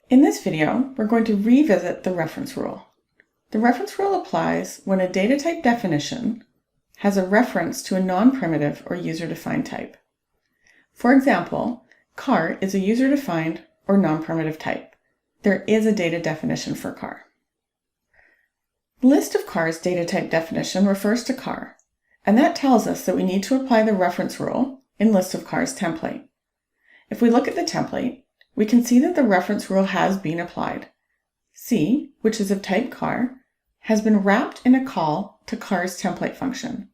In this video, we're going to revisit the reference rule. The reference rule applies when a data type definition has a reference to a non-primitive or user-defined type. For example, car is a user-defined or non-primitive type. There is a data definition for car. List of cars data type definition refers to car, and that tells us that we need to apply the reference rule in list of cars template. If we look at the template, we can see that the reference rule has been applied. C, which is of type car, has been wrapped in a call to cars template function.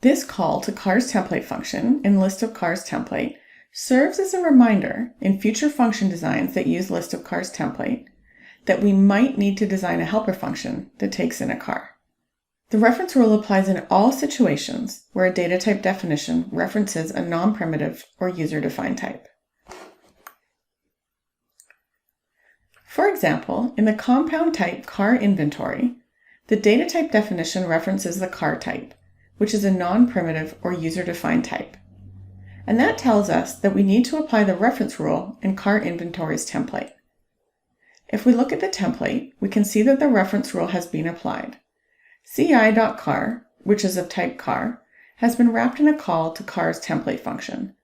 This call to cars template function in list of cars template serves as a reminder in future function designs that use list of cars template that we might need to design a helper function that takes in a car. The reference rule applies in all situations where a data type definition references a non-primitive or user-defined type. For example, in the compound type car inventory, the data type definition references the car type, which is a non-primitive or user-defined type. And that tells us that we need to apply the reference rule in car inventory's template. If we look at the template, we can see that the reference rule has been applied. ci.car, which is of type car, has been wrapped in a call to cars template function.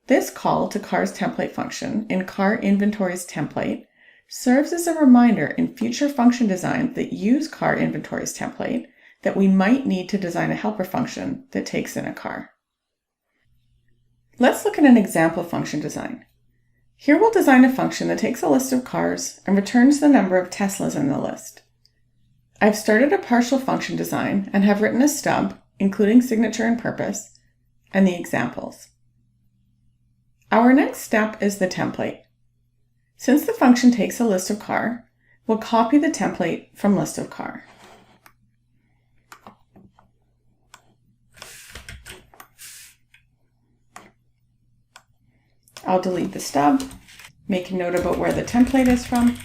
This call to cars template function in car inventory's template serves as a reminder in future function designs that use car inventory's template that we might need to design a helper function that takes in a car. Let's look at an example function design. Here we'll design a function that takes a list of cars and returns the number of Teslas in the list. I've started a partial function design and have written a stub, including signature and purpose, and the examples. Our next step is the template. Since the function takes a list of car, we'll copy the template from list of car. I'll delete the stub, make a note about where the template is from,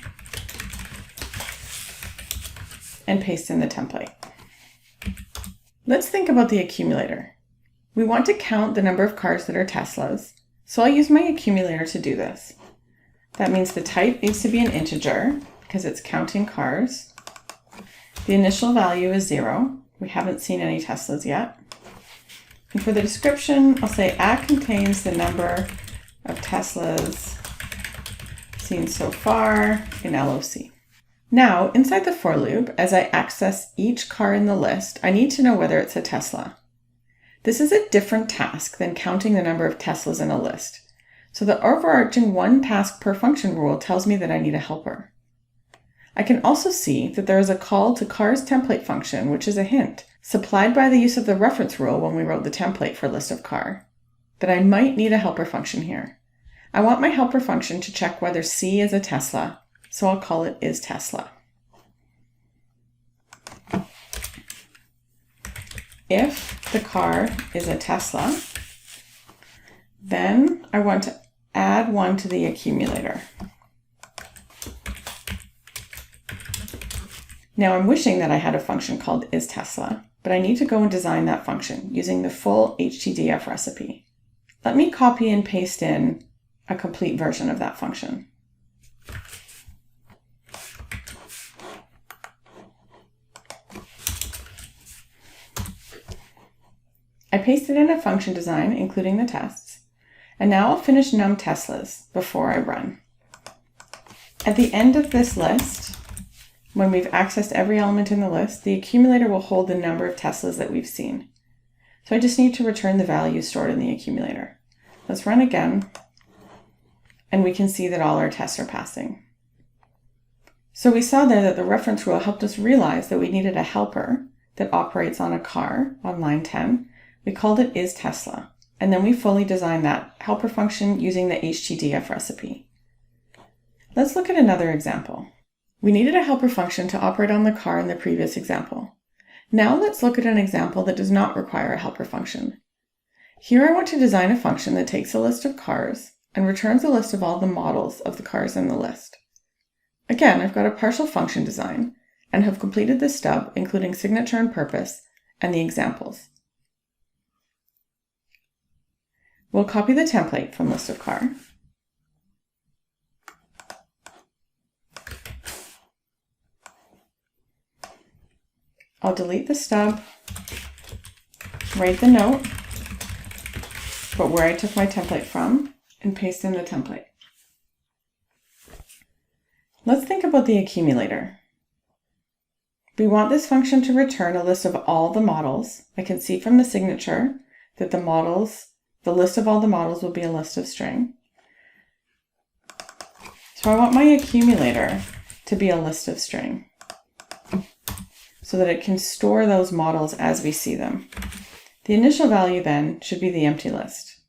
and paste in the template. Let's think about the accumulator. We want to count the number of cars that are Teslas, so I'll use my accumulator to do this. That means the type needs to be an integer because it's counting cars. The initial value is 0. We haven't seen any Teslas yet. And for the description, I'll say A contains the number of Teslas seen so far in LOC. Now, inside the for loop, as I access each car in the list, I need to know whether it's a Tesla. This is a different task than counting the number of Teslas in a list. So the overarching one task per function rule tells me that I need a helper. I can also see that there is a call to cars template function, which is a hint, supplied by the use of the reference rule when we wrote the template for list of car, that I might need a helper function here. I want my helper function to check whether C is a Tesla, so I'll call it isTesla. If the car is a Tesla, then I want to add 1 to the accumulator. Now I'm wishing that I had a function called isTesla, but I need to go and design that function using the full HTDF recipe. Let me copy and paste in a complete version of that function. I pasted in a function design, including the tests, and now I'll finish num Teslas before I run. At the end of this list, when we've accessed every element in the list, the accumulator will hold the number of Teslas that we've seen. So I just need to return the value stored in the accumulator. Let's run again, and we can see that all our tests are passing. So we saw there that the reference rule helped us realize that we needed a helper that operates on a car on line 10. We called it isTesla, and then we fully designed that helper function using the HTDF recipe. Let's look at another example. We needed a helper function to operate on the car in the previous example. Now let's look at an example that does not require a helper function. Here I want to design a function that takes a list of cars and returns a list of all the models of the cars in the list. Again, I've got a partial function design and have completed the stub, including signature and purpose, and the examples. We'll copy the template from list of car I'll delete the stub, write the note, but where I took my template from, and paste in the template. Let's think about the accumulator. We want this function to return a list of all the models. I can see from the signature that the list of all the models will be a list of string. So I want my accumulator to be a list of string so that it can store those models as we see them. The initial value then should be the empty list.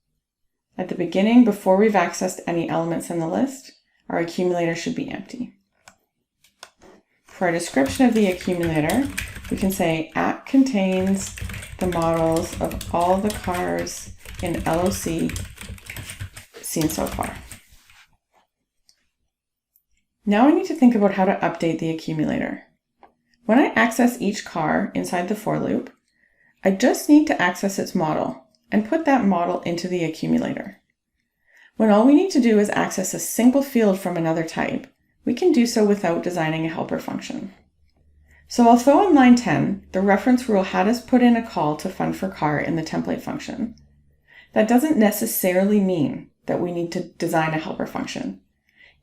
At the beginning, before we've accessed any elements in the list, our accumulator should be empty. For our description of the accumulator, we can say at contains the models of all the cars in LOC seen so far. Now I need to think about how to update the accumulator. When I access each car inside the for loop, I just need to access its model and put that model into the accumulator. When all we need to do is access a single field from another type, we can do so without designing a helper function. So although on line 10, the reference rule had us put in a call to fun4car in the template function, that doesn't necessarily mean that we need to design a helper function.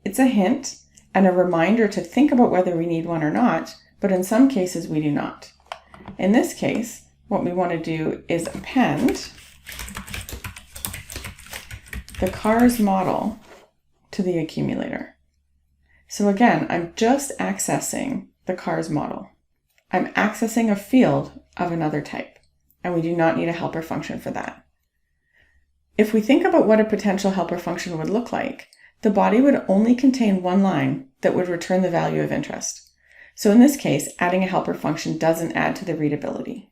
It's a hint and a reminder to think about whether we need one or not, but in some cases we do not. In this case, what we want to do is append the car's model to the accumulator. So again, I'm just accessing the car's model. I'm accessing a field of another type, and we do not need a helper function for that. If we think about what a potential helper function would look like, the body would only contain one line that would return the value of interest. So in this case, adding a helper function doesn't add to the readability.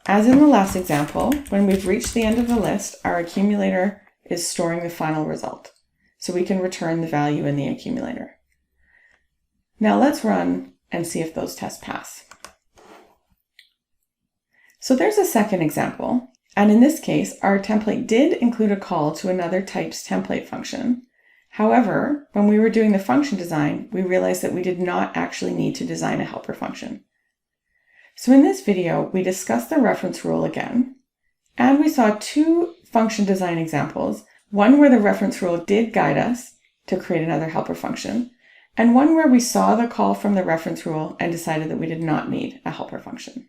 As in the last example, when we've reached the end of the list, our accumulator is storing the final result, so we can return the value in the accumulator. Now let's run and see if those tests pass. So there's a second example, and in this case, our template did include a call to another type's template function. However, when we were doing the function design, we realized that we did not actually need to design a helper function. So in this video, we discussed the reference rule again, and we saw two function design examples, one where the reference rule did guide us to create another helper function, and one where we saw the call from the reference rule and decided that we did not need a helper function.